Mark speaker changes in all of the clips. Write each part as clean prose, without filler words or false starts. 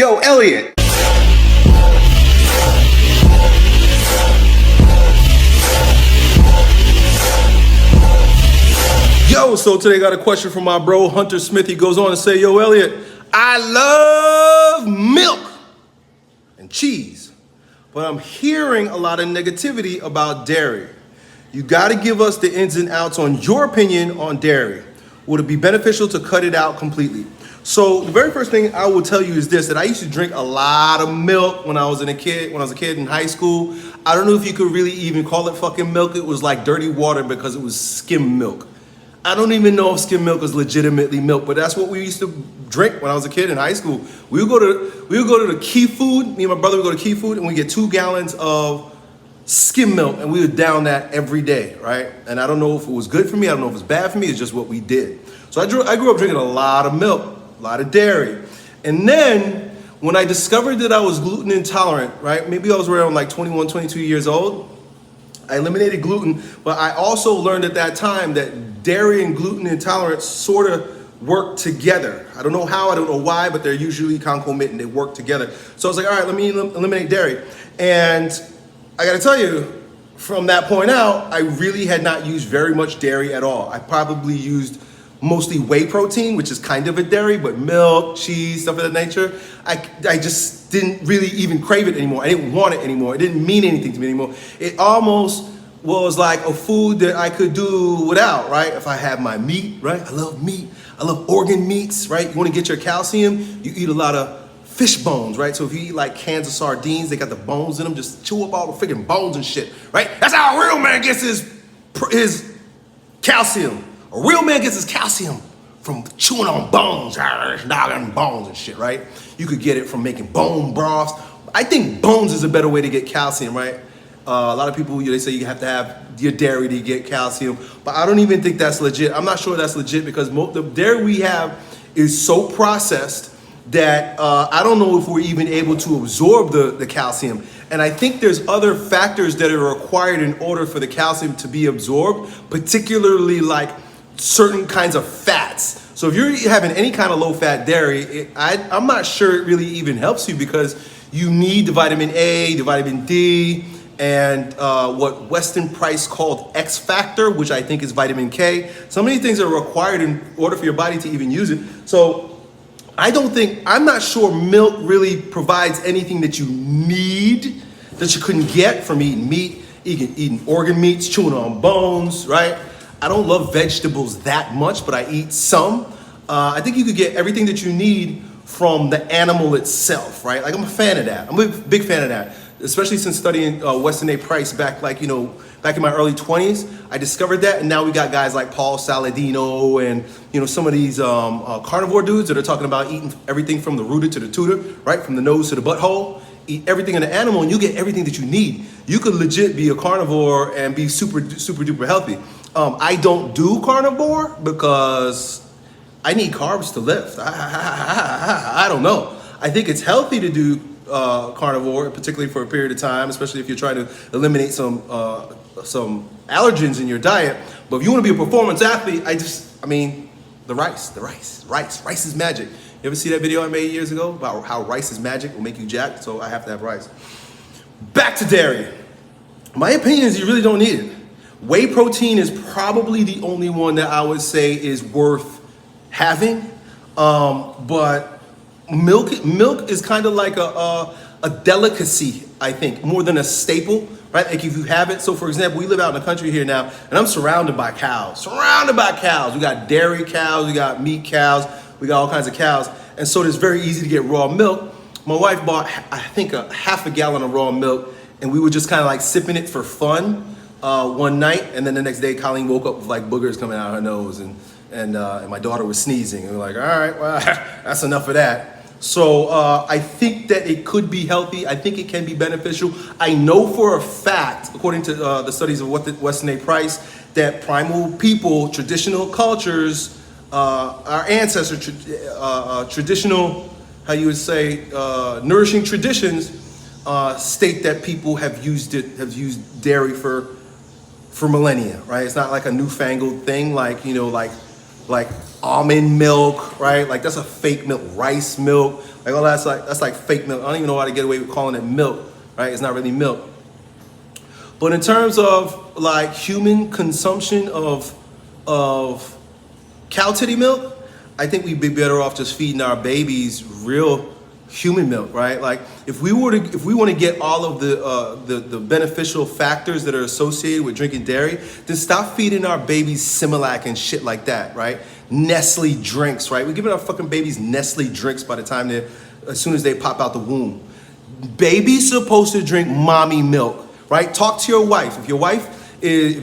Speaker 1: Yo, Elliot. Yo, so today I got a question from my bro, Hunter Smith. He goes on to say, yo, Elliot, I love milk and cheese, but I'm hearing a lot of negativity about dairy. You got to give us the ins and outs on your opinion on dairy. Would it be beneficial to cut it out completely? So the very first thing I will tell you is this, that I used to drink a lot of milk when I was a kid in high school. I don't know if you could really even call it fucking milk. It was like dirty water because it was skim milk. I don't even know if skim milk is legitimately milk, but that's what we used to drink when I was a kid in high school. We would go to the Key Food. Me and my brother would go to Key Food, and we get 2 gallons of skim milk, and we would down that every day, right? And I don't know if it was good for me. I don't know if it's bad for me. It's just what we did. So I grew up drinking a lot of milk, a lot of dairy. And then when I discovered that I was gluten intolerant, right? Maybe I was around like 21, 22 years old. I eliminated gluten, but I also learned at that time that dairy and gluten intolerance sort of work together. I don't know how, I don't know why, but they're usually concomitant, they work together. So I was like, all right, let me eliminate dairy. And I gotta tell you, from that point out, I really had not used very much dairy at all. I probably used mostly whey protein, which is kind of a dairy, but milk, cheese, stuff of that nature. I just didn't really even crave it anymore. I didn't want it anymore. It didn't mean anything to me anymore. It almost was like a food that I could do without, right? If I have my meat, right? I love meat. I love organ meats, right? You wanna get your calcium, you eat a lot of fish bones, right? So if you eat like cans of sardines, they got the bones in them, just chew up all the freaking bones and shit, right? That's how a real man gets his calcium. A real man gets his calcium from chewing on bones, noggin bones and shit, right? You could get it from making bone broths. I think bones is a better way to get calcium, right? A lot of people, they say you have to have your dairy to get calcium, but I don't even think that's legit. I'm not sure that's legit because the dairy we have is so processed that I don't know if we're even able to absorb the calcium. And I think there's other factors that are required in order for the calcium to be absorbed, particularly like certain kinds of fats. So if you're having any kind of low-fat dairy, I'm not sure it really even helps you because you need the vitamin A, the vitamin D, and what Weston Price called X factor, which I think is vitamin K. So many things are required in order for your body to even use it. So I'm not sure milk really provides anything that you need that you couldn't get from eating meat, eating organ meats, chewing on bones, right? I don't love vegetables that much, but I eat some. I think you could get everything that you need from the animal itself, right? Like I'm a fan of that. I'm a big fan of that, especially since studying Weston A. Price back in my early 20s. I discovered that, and now we got guys like Paul Saladino and some of these carnivore dudes that are talking about eating everything from the rooter to the tutor, right? From the nose to the butthole. Eat everything in the animal, and you get everything that you need. You could legit be a carnivore and be super, super duper healthy. I don't do carnivore because I need carbs to lift. I don't know. I think it's healthy to do carnivore, particularly for a period of time, especially if you're trying to eliminate some allergens in your diet. But if you want to be a performance athlete, the rice is magic. You ever see that video I made years ago about how rice is magic, will make you jacked? So I have to have rice. Back to dairy. My opinion is you really don't need it. Whey protein is probably the only one that I would say is worth having, but milk is kind of like a delicacy, I think, more than a staple, right? Like if you have it. So for example, we live out in the country here now, and I'm surrounded by cows. We got dairy cows, we got meat cows, we got all kinds of cows, and so it's very easy to get raw milk. My wife bought, I think, a half a gallon of raw milk, and we were just kind of like sipping it for fun one night, and then the next day Colleen woke up with like boogers coming out of her nose, and my daughter was sneezing, and we're like, all right, well, that's enough of that. So I think that it could be healthy. I think it can be beneficial. I know for a fact, according to the studies of Weston A. Price, that primal people, traditional cultures, our ancestors, traditional, how you would say, nourishing traditions, state that people have used dairy for millennia, right? It's not like a newfangled thing, like like almond milk, right? Like that's a fake milk, rice milk, like all that's like fake milk. I don't even know why they get away with calling it milk, right? It's not really milk. But in terms of like human consumption of cow titty milk, I think we'd be better off just feeding our babies real human milk, right? Like if we want to get all of the beneficial factors that are associated with drinking dairy, then stop feeding our babies Similac and shit like that, right? Nestle drinks, right? We're giving our fucking babies Nestle drinks by the time as soon as they pop out the womb. Baby's supposed to drink mommy milk, right? Talk to your wife. If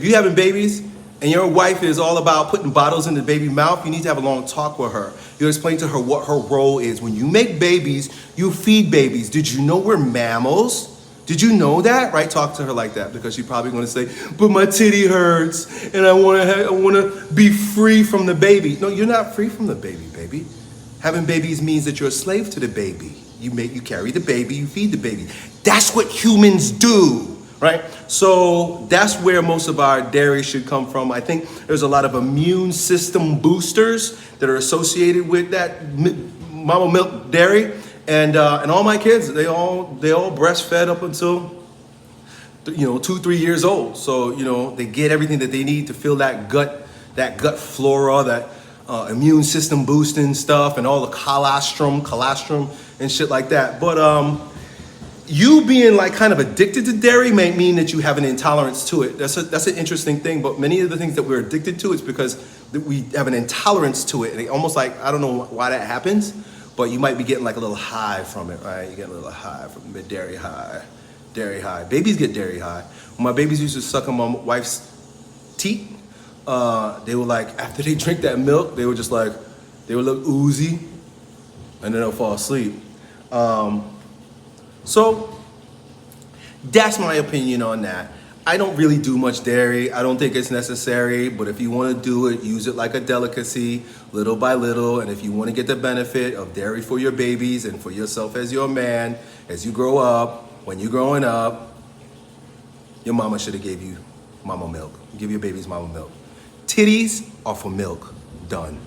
Speaker 1: you're having babies and your wife is all about putting bottles in the baby's mouth, you need to have a long talk with her. You explain to her what her role is. When you make babies, you feed babies. Did you know we're mammals? Did you know that? Right? Talk to her like that, because she's probably going to say, but my titty hurts and I want to be free from the baby. No, you're not free from the baby. Having babies means that you're a slave to the baby. You carry the baby, you feed the baby. That's what humans do. Right? So that's where most of our dairy should come from. I think there's a lot of immune system boosters that are associated with that mama milk dairy. And all my kids, they all breastfed up until 2-3 years old. So they get everything that they need to fill that gut flora, that immune system boosting stuff, and all the colostrum and shit like that. But you being like kind of addicted to dairy may mean that you have an intolerance to it. That's an interesting thing. But many of the things that we're addicted to is because we have an intolerance to it. And it almost like, I don't know why that happens, but you might be getting like a little high from it, right? You get a little high from the dairy high. Babies get dairy high. When my babies used to suck on my wife's teat, they were like, after they drink that milk, they would look oozy, and then they'll fall asleep. So that's my opinion on that. I don't really do much dairy. I don't think it's necessary, but if you want to do it, use it like a delicacy, little by little. And if you want to get the benefit of dairy for your babies and for yourself as your man, as you grow up, when you're growing up, your mama should have gave you mama milk. Give your babies mama milk. Titties are for milk. Done.